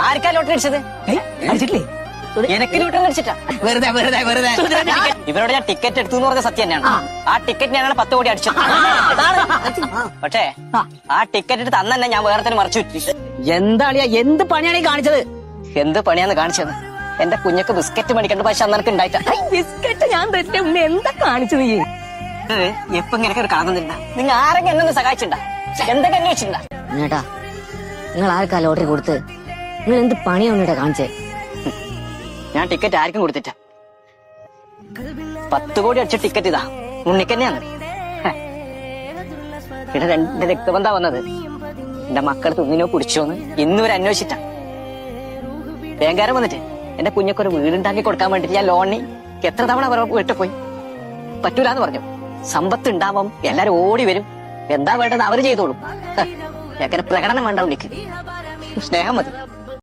ആർക്കാ ലോട്ടറി അടിച്ചത്? അടിച്ചിട്ടില്ലേ? എനിക്ക് ലോട്ടറി അടിച്ചിട്ടാ. വെറുതെ വെറുതെ വെറുതെ. ഇവരോട് ഞാൻ ടിക്കറ്റ് എടുത്തു എന്ന് പറഞ്ഞ സത്യം തന്നെയാണ്. ആ ടിക്കറ്റ് ഞാനാണ് 10 കോടി അടിച്ചത്. പക്ഷേ ആ ടിക്കറ്റ് എടുത്ത് അന്ന് തന്നെ ഞാൻ വേറെ തന്നെ മറിച്ചു വിറ്റു. എന്താളിയാ എന്ത് പണിയാണ് ഈ കാണിച്ചത്? എന്ത് പണിയാന്ന് കാണിച്ചത്? എന്റെ കുഞ്ഞക്ക് ബിസ്ക്കറ്റ് മേടിക്കേണ്ട പൈസ അന്നക്ക് ഉണ്ടായിട്ടാ. ബിസ്ക്കറ്റ് ഞാൻ തരുന്ന മുന്നേ എന്താ കാണിച്ചത്? എപ്പൊ ഇങ്ങനെയൊക്കെ ഒരു കാണുന്നില്ല. നിങ്ങൾ ആരെങ്കിലും എന്നെ ഒന്ന് സഹായിച്ചിട്ടുണ്ടാ? എന്തൊക്കെ അന്വേഷിച്ചിട്ടുണ്ടാ? ചേട്ടാ നിങ്ങൾ ആർക്കാ ലോട്ടറി കൊടുത്ത്? നിങ്ങൾ എന്ത് പണിയാ കാണിച്ചേ? ഞാൻ ടിക്കറ്റ് ആർക്കും കൊടുത്തിട്ട. 10 കോടി അടിച്ച ടിക്കറ്റ് ഇതാ ഉണ്ണിക്ക് തന്നെയാണ്. പിന്നെ 2 രക്തബന്ധാ വന്നത്. എന്റെ മക്കൾ തിന്നിനോ കുടിച്ചോന്ന് ഇന്നുവരെ അന്വേഷിച്ചിട്ട. ബാങ്കുകാരൻ വന്നിട്ട് എന്റെ കുഞ്ഞൊക്കെ വീടുണ്ടാക്കി കൊടുക്കാൻ വേണ്ടിട്ട് ഞാൻ ലോണിന് എത്ര തവണ അവർ വീട്ടിൽ പോയി. പറ്റൂലെന്ന് പറഞ്ഞു. സമ്പത്ത് ഉണ്ടാവും, എല്ലാരും ഓടി വരും, എന്താ വേണ്ടത് അവര് ചെയ്തോളും. എങ്ങനെ പ്രകടനം വേണ്ട ഉണ്ണിക്ക്, സ്നേഹം മതി.